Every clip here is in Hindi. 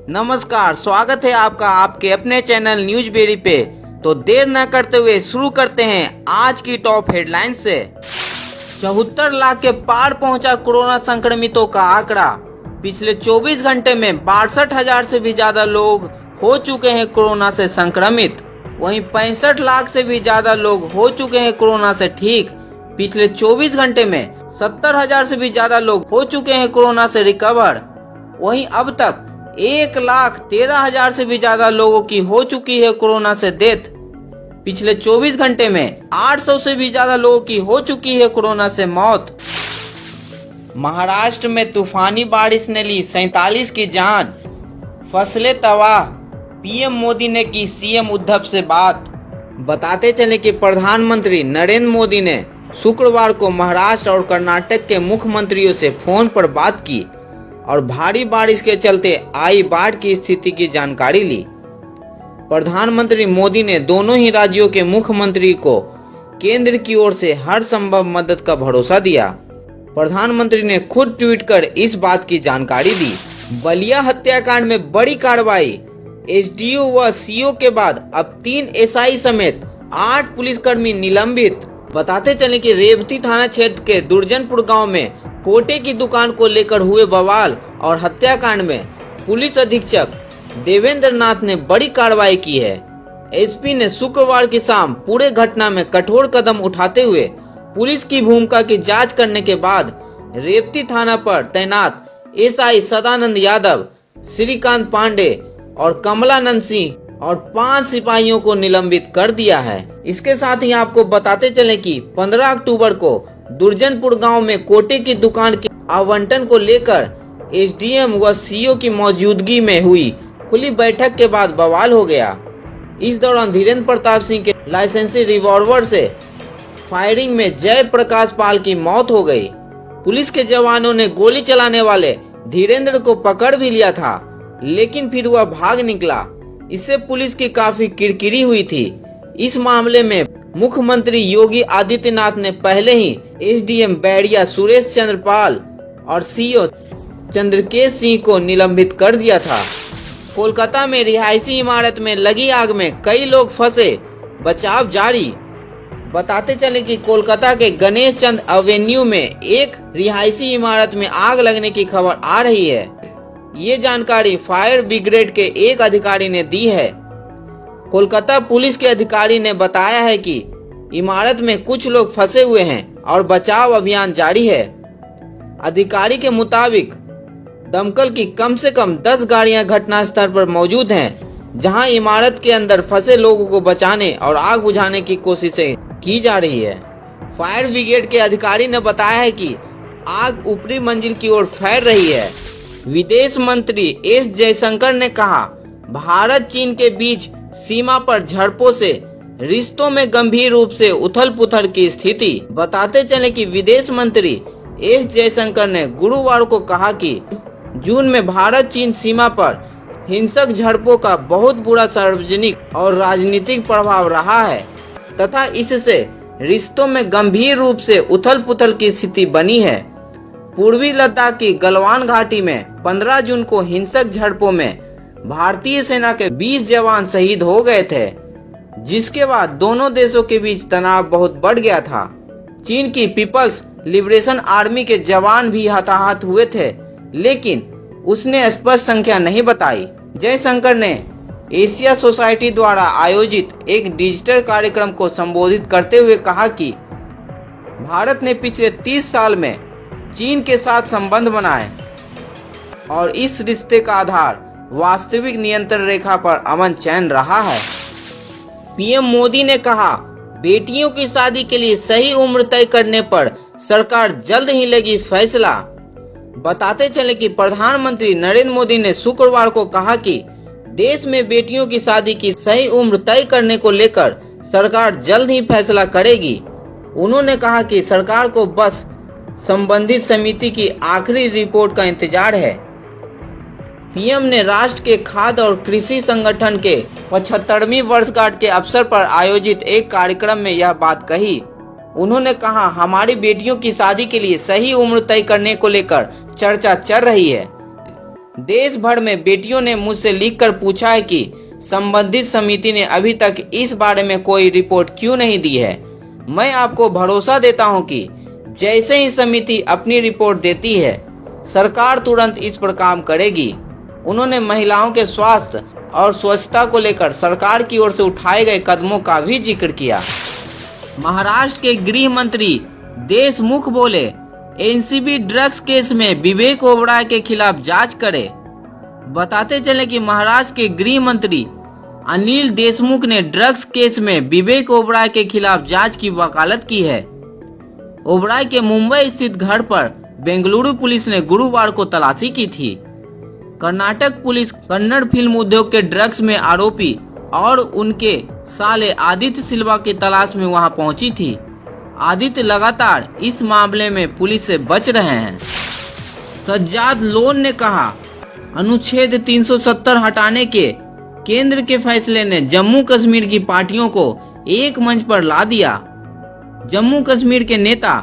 नमस्कार, स्वागत है आपका आपके अपने चैनल न्यूज बेरी पे। तो देर न करते हुए शुरू करते हैं आज की टॉप हेडलाइन से। 74 लाख के पार पहुंचा कोरोना संक्रमितों का आंकड़ा। पिछले 24 घंटे में 62,000 से भी ज्यादा लोग हो चुके हैं कोरोना से संक्रमित। वहीं 65 लाख से भी ज्यादा लोग हो चुके हैं कोरोना से ठीक। पिछले 24 घंटे में 70,000 से भी ज्यादा लोग हो चुके हैं कोरोना से रिकवर। वहीं अब तक 1,13,000 से भी ज्यादा लोगों की हो चुकी है कोरोना से डेथ। पिछले 24 घंटे में 800 से भी ज्यादा लोगों की हो चुकी है कोरोना से मौत। महाराष्ट्र में तूफानी बारिश ने ली 47 की जान, फसलें तबाह। पीएम मोदी ने की सीएम उद्धव से बात। बताते चले कि प्रधानमंत्री नरेंद्र मोदी ने शुक्रवार को महाराष्ट्र और कर्नाटक के मुख्यमंत्रियों से फोन पर बात की और भारी बारिश के चलते आई बाढ़ की स्थिति की जानकारी ली। प्रधानमंत्री मोदी ने दोनों ही राज्यों के मुख्यमंत्री को केंद्र की ओर से हर संभव मदद का भरोसा दिया। प्रधानमंत्री ने खुद ट्वीट कर इस बात की जानकारी दी। बलिया हत्याकांड में बड़ी कार्रवाई। एसडीओ व सीओ के बाद अब 3 एसआई समेत 8 पुलिसकर्मी निलंबित। बताते चले कि रेवती थाना क्षेत्र के दुर्जनपुर गांव में कोटे की दुकान को लेकर हुए बवाल और हत्याकांड में पुलिस अधीक्षक देवेंद्र नाथ ने बड़ी कार्रवाई की है। एसपी ने शुक्रवार की शाम पूरे घटना में कठोर कदम उठाते हुए पुलिस की भूमिका की जांच करने के बाद रेवती थाना पर तैनात एसआई सदानंद यादव, श्रीकांत पांडे और कमलानंद सिंह और 5 सिपाहियों को निलंबित कर दिया है। इसके साथ ही आपको बताते चले कि 15 अक्टूबर को दुर्जनपुर गांव में कोटे की दुकान के आवंटन को लेकर एसडीएम व सीओ की मौजूदगी में हुई खुली बैठक के बाद बवाल हो गया। इस दौरान धीरेन्द्र प्रताप सिंह के लाइसेंसी रिवॉल्वर से फायरिंग में जय प्रकाश पाल की मौत हो गई। पुलिस के जवानों ने गोली चलाने वाले धीरेन्द्र को पकड़ भी लिया था, लेकिन फिर वह भाग निकला। इससे पुलिस की काफी किरकिरी हुई थी। इस मामले में मुख्यमंत्री योगी आदित्यनाथ ने पहले ही एसडीएम बैरिया सुरेश चंद्र पाल और सीओ चंद्रकेश सिंह को निलंबित कर दिया था। कोलकाता में रिहायशी इमारत में लगी आग में कई लोग फंसे, बचाव जारी। बताते चले कि कोलकाता के गणेश चंद एवेन्यू में एक रिहायशी इमारत में आग लगने की खबर आ रही है। ये जानकारी फायर ब्रिगेड के एक अधिकारी ने दी है। कोलकाता पुलिस के अधिकारी ने बताया है कि इमारत में कुछ लोग फंसे हुए हैं और बचाव अभियान जारी है। अधिकारी के मुताबिक दमकल की कम से कम 10 गाड़ियां घटनास्थल पर मौजूद हैं, जहां इमारत के अंदर फंसे लोगों को बचाने और आग बुझाने की कोशिशें की जा रही है। फायर ब्रिगेड के अधिकारी ने बताया है कि आग ऊपरी मंजिल की ओर फैल रही है। विदेश मंत्री एस जयशंकर ने कहा, भारत चीन के बीच सीमा पर झड़पों से रिश्तों में गंभीर रूप से उथल-पुथल की स्थिति। बताते चले कि विदेश मंत्री एस जयशंकर ने गुरुवार को कहा कि जून में भारत चीन सीमा पर हिंसक झड़पों का बहुत बुरा सार्वजनिक और राजनीतिक प्रभाव रहा है तथा इससे रिश्तों में गंभीर रूप से उथल-पुथल की स्थिति बनी है। पूर्वी लद्दाख की गलवान घाटी में 15 जून को हिंसक झड़पों में भारतीय सेना के 20 जवान शहीद हो गए थे, जिसके बाद दोनों देशों के बीच तनाव बहुत बढ़ गया था। चीन की पीपल्स लिबरेशन आर्मी के जवान भी हताहत हुए थे, लेकिन उसने स्पष्ट संख्या नहीं बताई। जयशंकर ने एशिया सोसाइटी द्वारा आयोजित एक डिजिटल कार्यक्रम को संबोधित करते हुए कहा कि भारत ने पिछले 30 साल में चीन के साथ संबंध बनाए और इस रिश्ते का आधार वास्तविक नियंत्रण रेखा पर अमन चैन रहा है। पीएम मोदी ने कहा, बेटियों की शादी के लिए सही उम्र तय करने पर सरकार जल्द ही लेगी फैसला। बताते चले कि प्रधानमंत्री नरेंद्र मोदी ने शुक्रवार को कहा कि देश में बेटियों की शादी की सही उम्र तय करने को लेकर सरकार जल्द ही फैसला करेगी। उन्होंने कहा कि सरकार को बस संबंधित समिति की आखिरी रिपोर्ट का इंतजार है। पीएम ने राष्ट्र के खाद्य और कृषि संगठन के 75वीं वर्षगांठ के अवसर पर आयोजित एक कार्यक्रम में यह बात कही। उन्होंने कहा, हमारी बेटियों की शादी के लिए सही उम्र तय करने को लेकर चर्चा चल रही है। देश भर में बेटियों ने मुझसे लिखकर पूछा है कि संबंधित समिति ने अभी तक इस बारे में कोई रिपोर्ट क्यों नहीं दी है। मैं आपको भरोसा देता हूं कि जैसे ही समिति अपनी रिपोर्ट देती है, सरकार तुरंत इस पर काम करेगी। उन्होंने महिलाओं के स्वास्थ्य और स्वच्छता को लेकर सरकार की ओर से उठाए गए कदमों का भी जिक्र किया। महाराष्ट्र के गृह मंत्री देशमुख बोले, एनसीबी ड्रग्स केस में विवेक ओबराय के खिलाफ जांच करे। बताते चले कि महाराष्ट्र के गृह मंत्री अनिल देशमुख ने ड्रग्स केस में विवेक ओबराय के खिलाफ जांच की वकालत की है। ओबराय के मुंबई स्थित घर पर बेंगलुरु पुलिस ने गुरुवार को तलाशी की थी। कर्नाटक पुलिस कन्नड़ फिल्म उद्योग के ड्रग्स में आरोपी और उनके साले आदित्य सिल्वा की तलाश में वहां पहुंची थी। आदित्य लगातार इस मामले में पुलिस से बच रहे हैं। सज्जाद लोन ने कहा, अनुच्छेद 370 हटाने के केंद्र के फैसले ने जम्मू कश्मीर की पार्टियों को एक मंच पर ला दिया। जम्मू कश्मीर के नेता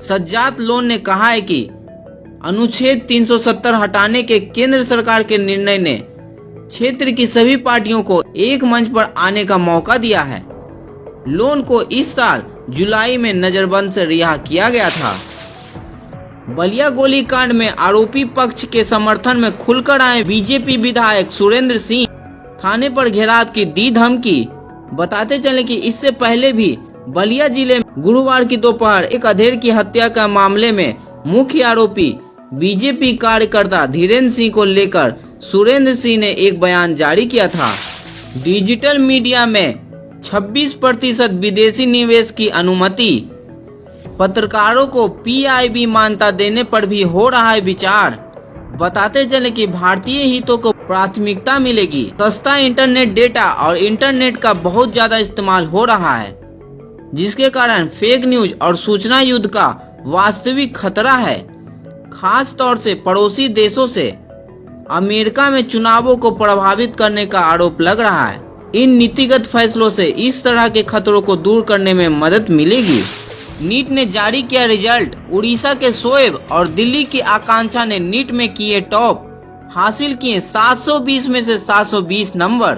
सज्जाद लोन ने कहा है कि अनुच्छेद 370 हटाने के केंद्र सरकार के निर्णय ने क्षेत्र की सभी पार्टियों को एक मंच पर आने का मौका दिया है। लोन को इस साल जुलाई में नजरबंद से रिहा किया गया था। बलिया गोलीकांड में आरोपी पक्ष के समर्थन में खुलकर आए बीजेपी विधायक सुरेंद्र सिंह थाने पर घेराव की दी धमकी। बताते चले कि इससे पहले भी बलिया जिले में गुरुवार की दोपहर एक अधेड़ की हत्या का मामले में मुख्य आरोपी बीजेपी कार्यकर्ता धीरेन्द्र सिंह को लेकर सुरेंद्र सिंह ने एक बयान जारी किया था। डिजिटल मीडिया में 26% विदेशी निवेश की अनुमति, पत्रकारों को पीआईबी मान्यता देने पर भी हो रहा है विचार। बताते चले कि भारतीय हितों को प्राथमिकता मिलेगी। सस्ता इंटरनेट डेटा और इंटरनेट का बहुत ज्यादा इस्तेमाल हो रहा है, जिसके कारण फेक न्यूज और सूचना युद्ध का वास्तविक खतरा है, खास तौर से पड़ोसी देशों से। अमेरिका में चुनावों को प्रभावित करने का आरोप लग रहा है। इन नीतिगत फैसलों से इस तरह के खतरों को दूर करने में मदद मिलेगी। नीट ने जारी किया रिजल्ट। उड़ीसा के शोएब और दिल्ली की आकांक्षा ने नीट में किए टॉप, हासिल किए 720 में से 720 नंबर।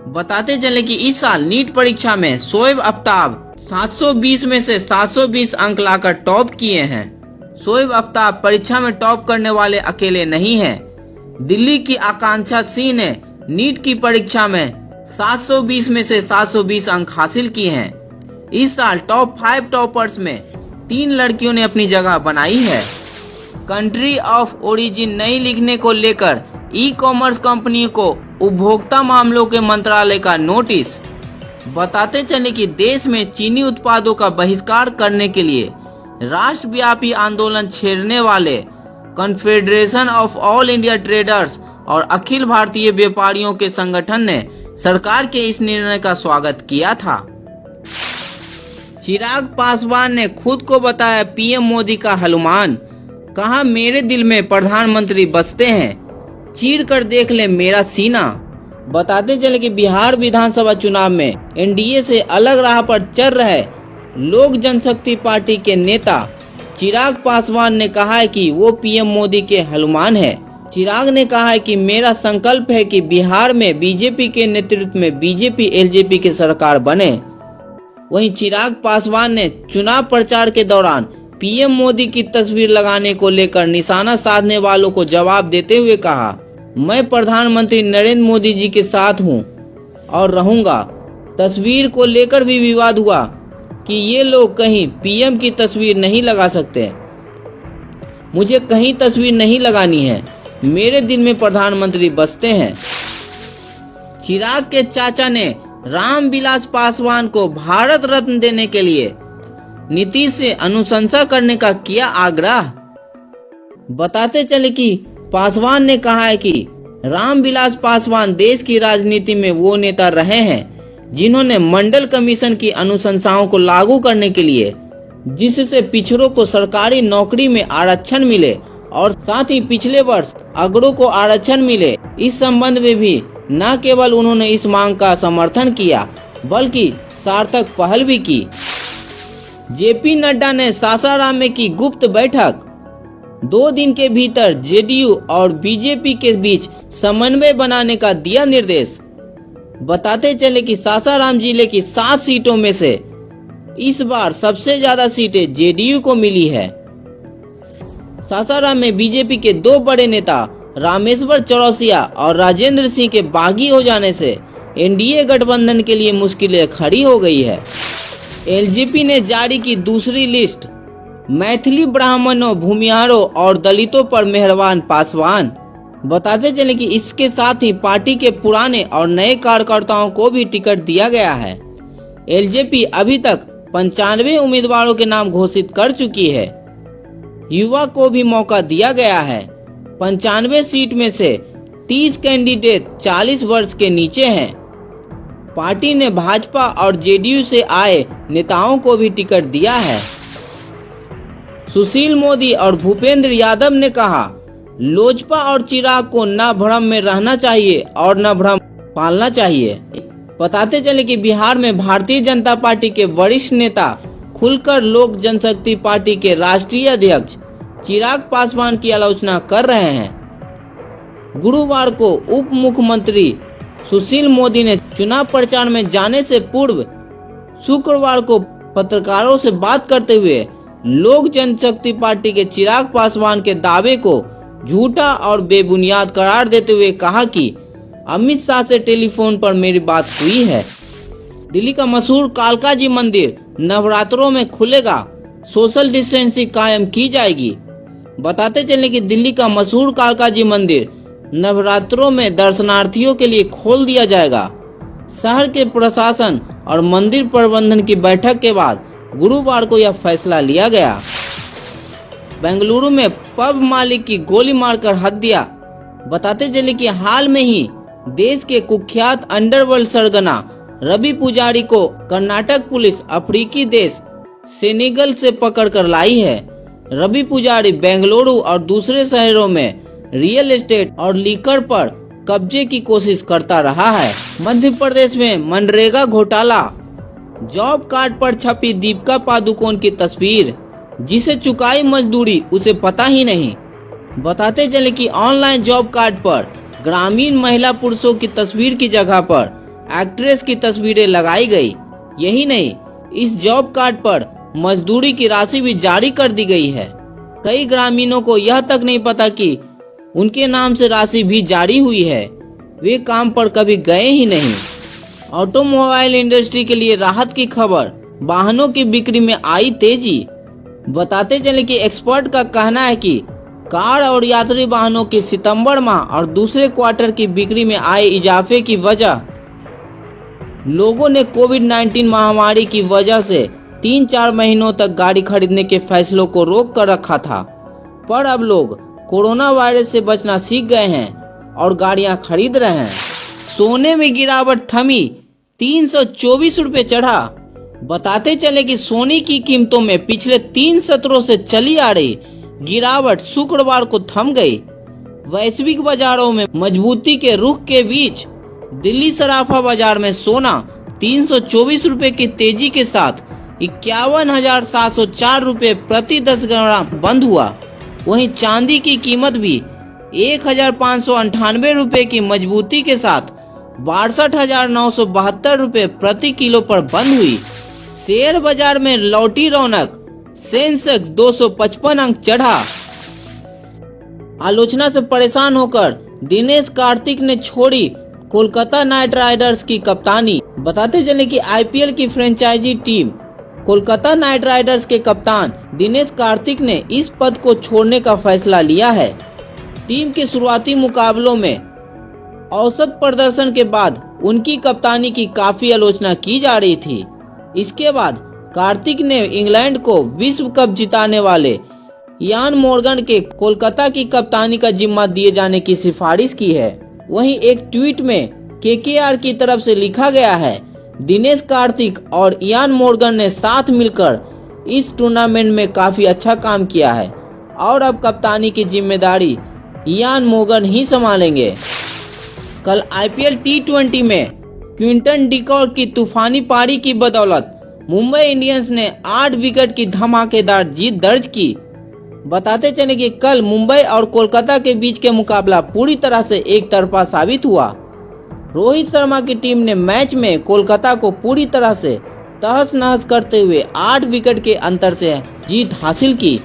बताते चले कि इस साल नीट परीक्षा में शोएब अफ्ताब 720 में से 720 अंक लाकर टॉप किए हैं। शोएब अफ्ताब परीक्षा में टॉप करने वाले अकेले नहीं हैं। दिल्ली की आकांक्षा सिंह ने नीट की परीक्षा में 720 में से 720 अंक हासिल किए हैं। इस साल टॉप 5 टॉपर्स में 3 लड़कियों ने अपनी जगह बनाई है। कंट्री ऑफ ओरिजिन नहीं लिखने को लेकर ई कॉमर्स कंपनी को उपभोक्ता मामलों के मंत्रालय का नोटिस। बताते चले कि देश में चीनी उत्पादों का बहिष्कार करने के लिए राष्ट्रव्यापी आंदोलन छेड़ने वाले confederation of all India traders और अखिल भारतीय व्यापारियों के संगठन ने सरकार के इस निर्णय का स्वागत किया था। चिराग पासवान ने खुद को बताया पीएम मोदी का हनुमान। कहा, मेरे दिल में प्रधानमंत्री बसते हैं, चीर कर देख ले मेरा सीना। बताते चले कि बिहार विधानसभा चुनाव में एनडीए से अलग राह पर चल रहे लोक जनशक्ति पार्टी के नेता चिराग पासवान ने कहा है कि वो पीएम मोदी के हनुमान है। चिराग ने कहा है कि मेरा संकल्प है कि बिहार में बीजेपी के नेतृत्व में बीजेपी एलजेपी की सरकार बने। वहीं चिराग पासवान ने चुनाव प्रचार के दौरान पीएम मोदी की तस्वीर लगाने को लेकर निशाना साधने वालों को जवाब देते हुए कहा, मैं प्रधानमंत्री नरेंद्र मोदी जी के साथ हूं और रहूंगा। तस्वीर को लेकर भी विवाद हुआ कि ये लोग कहीं पीएम की तस्वीर नहीं लगा सकते। मुझे कहीं तस्वीर नहीं लगानी है, मेरे दिल में प्रधानमंत्री बसते हैं। चिराग के चाचा ने रामविलास पासवान को भारत रत्न देने के लिए नीतीश से अनुशंसा करने का किया आग्रह। बताते चले कि पासवान ने कहा है कि रामविलास पासवान देश की राजनीति में वो नेता रहे हैं जिन्होंने मंडल कमीशन की अनुशंसाओं को लागू करने के लिए, जिससे पिछड़ों को सरकारी नौकरी में आरक्षण मिले और साथ ही पिछले वर्ष अगड़ों को आरक्षण मिले। इस संबंध में भी न केवल उन्होंने इस मांग का समर्थन किया बल्कि सार्थक पहल भी की। जेपी नड्डा ने सासाराम में की गुप्त बैठक। 2 दिन के भीतर जेडीयू और बीजेपी के बीच समन्वय बनाने का दिया निर्देश। बताते चले कि सासाराम जिले की 7 सीटों में से इस बार सबसे ज्यादा सीटें जेडीयू को मिली है। सासाराम में बीजेपी के 2 बड़े नेता रामेश्वर चौरसिया और राजेंद्र सिंह के बागी हो जाने से एनडीए गठबंधन के लिए मुश्किलें खड़ी हो गई है। एलजेपी ने जारी की दूसरी लिस्ट। मैथिली ब्राह्मणों, भूमिहारों और दलितों पर मेहरबान पासवान। बताते चले कि इसके साथ ही पार्टी के पुराने और नए कार्यकर्ताओं को भी टिकट दिया गया है। एलजेपी अभी तक 95 उम्मीदवारों के नाम घोषित कर चुकी है। युवा को भी मौका दिया गया है। 95 सीट में से 30 कैंडिडेट 40 वर्ष के नीचे हैं। पार्टी ने भाजपा और जेडीयू से आए नेताओं को भी टिकट दिया है। सुशील मोदी और भूपेंद्र यादव ने कहा, लोजपा और चिराग को न भ्रम में रहना चाहिए और न भ्रम पालना चाहिए। बताते चले कि बिहार में भारतीय जनता पार्टी के वरिष्ठ नेता खुलकर लोक जनशक्ति पार्टी के राष्ट्रीय अध्यक्ष चिराग पासवान की आलोचना कर रहे हैं। गुरुवार को उप मुख्यमंत्री सुशील मोदी ने चुनाव प्रचार में जाने से पूर्व शुक्रवार को पत्रकारों से बात करते हुए लोक जनशक्ति पार्टी के चिराग पासवान के दावे को झूठा और बेबुनियाद करार देते हुए कहा कि अमित शाह से टेलीफोन पर मेरी बात हुई है। दिल्ली का मशहूर कालका जी मंदिर नवरात्रों में खुलेगा, सोशल डिस्टेंसिंग कायम की जाएगी। बताते चले कि दिल्ली का मशहूर कालका जी मंदिर नवरात्रों में दर्शनार्थियों के लिए खोल दिया जाएगा। शहर के प्रशासन और मंदिर प्रबंधन की बैठक के बाद गुरुवार को यह फैसला लिया गया। बेंगलुरु में पब मालिक की गोली मारकर हत्या। बताते चले कि हाल में ही देश के कुख्यात अंडरवर्ल्ड सरगना रवि पुजारी को कर्नाटक पुलिस अफ्रीकी देश सेनेगल से पकड़कर लाई है। रवि पुजारी बेंगलुरु और दूसरे शहरों में रियल एस्टेट और लीकर पर कब्जे की कोशिश करता रहा है। मध्य प्रदेश में मनरेगा घोटाला। जॉब कार्ड पर छपी दीपिका पादुकोण की तस्वीर, जिसे चुकाई मजदूरी उसे पता ही नहीं। बताते चले कि ऑनलाइन जॉब कार्ड पर ग्रामीण महिला पुरुषों की तस्वीर की जगह पर एक्ट्रेस की तस्वीरें लगाई गई। यही नहीं, इस जॉब कार्ड पर मजदूरी की राशि भी जारी कर दी गई है। कई ग्रामीणों को यह तक नहीं पता कि उनके नाम से राशि भी जारी हुई है। वे काम पर कभी गए ही नहीं। ऑटोमोबाइल इंडस्ट्री के लिए राहत की खबर, वाहनों की बिक्री में आई तेजी। बताते चले कि एक्सपर्ट का कहना है कि कार और यात्री वाहनों की सितंबर माह और दूसरे क्वार्टर की बिक्री में आए इजाफे की वजह लोगों ने कोविड-19 महामारी की वजह से 3-4 महीनों तक गाड़ी खरीदने के फैसलों को रोक कर रखा था, पर अब लोग कोरोना वायरस से बचना सीख गए हैं और गाड़ियां खरीद रहे हैं। सोने में गिरावट थमी, 324 रुपए चढ़ा। बताते चले कि सोने की कीमतों में पिछले 3 सत्रों से चली आ रही गिरावट शुक्रवार को थम गई। वैश्विक बाजारों में मजबूती के रुख के बीच दिल्ली सराफा बाजार में सोना 324 रुपए की तेजी के साथ 51,704 रुपए प्रति 10 ग्राम बंद हुआ। वहीं चांदी की कीमत भी 1,598 रुपए की मजबूती के साथ 62,972 रुपए प्रति किलो पर बंद हुई। शेयर बाजार में लौटी रौनक, सेंसेक्स 255 अंक चढ़ा। आलोचना से परेशान होकर दिनेश कार्तिक ने छोड़ी कोलकाता नाइट राइडर्स की कप्तानी। बताते चले कि आईपीएल की franchise team Kolkata Knight Riders के कप्तान दिनेश कार्तिक ने इस पद को छोड़ने का फैसला लिया है। टीम के शुरुआती मुकाबलों में औसत प्रदर्शन के बाद उनकी कप्तानी की काफी आलोचना की जा रही थी। इसके बाद कार्तिक ने इंग्लैंड को विश्व कप जिताने वाले इयान मॉर्गन के कोलकाता की कप्तानी का जिम्मा दिए जाने की सिफारिश की है। वहीं एक ट्वीट में केकेआर की तरफ से लिखा गया है, दिनेश कार्तिक और इयान मॉर्गन ने साथ मिलकर इस टूर्नामेंट में काफी अच्छा काम किया है और अब कप्तानी की जिम्मेदारी इयान मॉर्गन ही संभालेंगे। कल आईपीएल टी20 में क्विंटन डिकॉक की तूफानी पारी की बदौलत मुंबई इंडियंस ने 8 विकेट की धमाकेदार जीत दर्ज की। बताते चले कि कल मुंबई और कोलकाता के बीच के मुकाबला पूरी तरह से एक तरफा साबित हुआ। रोहित शर्मा की टीम ने मैच में कोलकाता को पूरी तरह से तहस नहस करते हुए 8 विकेट के अंतर से जीत हासिल की।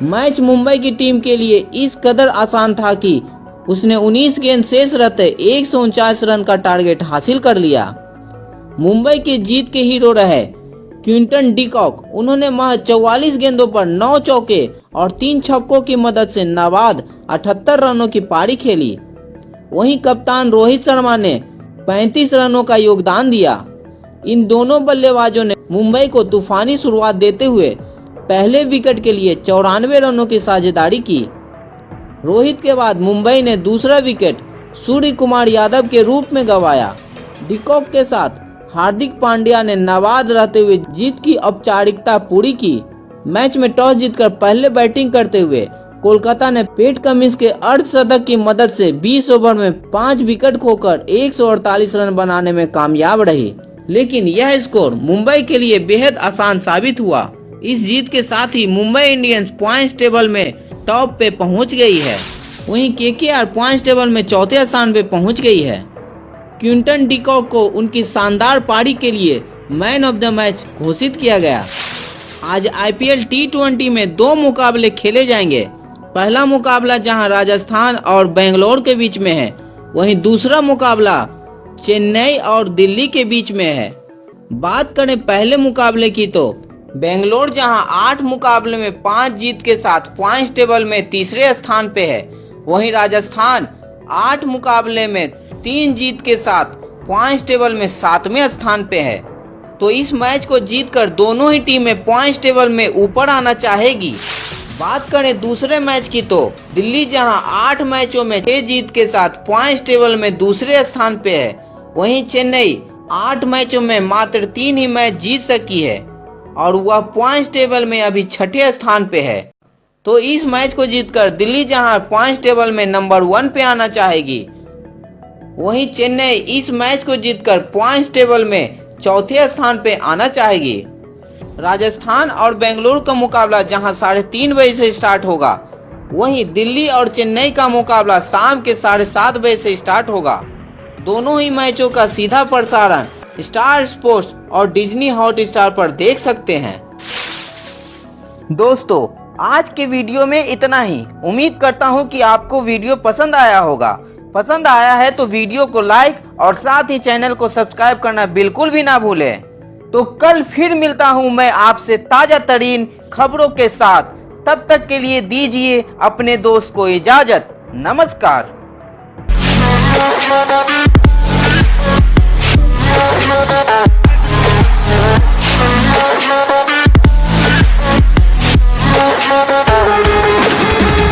मैच मुंबई की टीम के लिए इस कदर आसान था कि उसने 19 गेंद शेष रहते 149 रन का टारगेट हासिल कर लिया। मुंबई की जीत के हीरो रहे क्विंटन डिकॉक। उन्होंने महज 44 गेंदों पर 9 चौके और 3 छक्कों की मदद से नाबाद 78 रनों की पारी खेली। वहीं कप्तान रोहित शर्मा ने 35 रनों का योगदान दिया। इन दोनों बल्लेबाजों ने मुंबई को तूफानी शुरुआत देते हुए पहले विकेट के लिए 94 रनों की साझेदारी की। रोहित के बाद मुंबई ने दूसरा विकेट सूर्य कुमार यादव के रूप में गंवाया। डिकॉक के साथ हार्दिक पांड्या ने नाबाद रहते हुए जीत की औपचारिकता पूरी की। मैच में टॉस जीतकर पहले बैटिंग करते हुए कोलकाता ने पैट कमिंस के अर्धशतक की मदद से 20 ओवर में 5 विकेट खोकर 148 रन बनाने में कामयाब रही। लेकिन यह स्कोर मुंबई के लिए बेहद आसान साबित हुआ। इस जीत के साथ ही मुंबई इंडियंस पॉइंट्स टेबल में टॉप पे पहुंच गई है। वहीं केकेआर पॉइंट्स टेबल में चौथे स्थान पे पहुंच गई है। क्विंटन डिकॉक को उनकी शानदार पारी के लिए मैन ऑफ द मैच घोषित किया गया। आज आईपीएल T20 में 2 मुकाबले खेले जाएंगे। पहला मुकाबला जहां राजस्थान और बेंगलोर के बीच में है, वहीं दूसरा मुकाबला चेन्नई और दिल्ली के बीच में है। बात करें पहले मुकाबले की तो बेंगलोर जहां 8 मुकाबले में 5 जीत के साथ पॉइंट्स टेबल में तीसरे स्थान पे है, वहीं राजस्थान 8 मुकाबले में 3 जीत के साथ पॉइंट्स टेबल में 7वें स्थान पे है। तो इस मैच को जीतकर दोनों ही टीमें पॉइंट्स टेबल में ऊपर आना चाहेगी। बात करें दूसरे मैच की तो दिल्ली जहां 8 मैचों में 6 जीत के साथ पॉइंट्स टेबल में दूसरे स्थान पे है, वहीं चेन्नई 8 मैचों में मात्र 3 ही मैच जीत सकी है और वह पॉइंट्स टेबल में अभी 6ठे स्थान पे है। तो इस मैच को जीतकर दिल्ली जहां पॉइंट्स टेबल में नंबर 1 पे आना चाहेगी, वहीं चेन्नई इस मैच को जीतकर पॉइंट्स टेबल में चौथे स्थान पे आना चाहेगी। राजस्थान और बेंगलुरु का मुकाबला जहां 3:30 बजे से स्टार्ट होगा, वहीं दिल्ली और चेन्नई का मुकाबला शाम के 7:30 बजे से स्टार्ट होगा। दोनों ही मैचों का सीधा प्रसारण स्टार स्पोर्ट्स और डिज्नी हॉटस्टार पर देख सकते हैं। दोस्तों, आज के वीडियो में इतना ही। उम्मीद करता हूं कि आपको वीडियो पसंद आया होगा। पसंद आया है तो वीडियो को लाइक और साथ ही चैनल को सब्सक्राइब करना बिल्कुल भी ना भूलें। तो कल फिर मिलता हूं मैं आपसे ताजा तरीन खबरों के साथ। तब तक के लिए दीजिए अपने दोस्त को इजाजत। नमस्कार।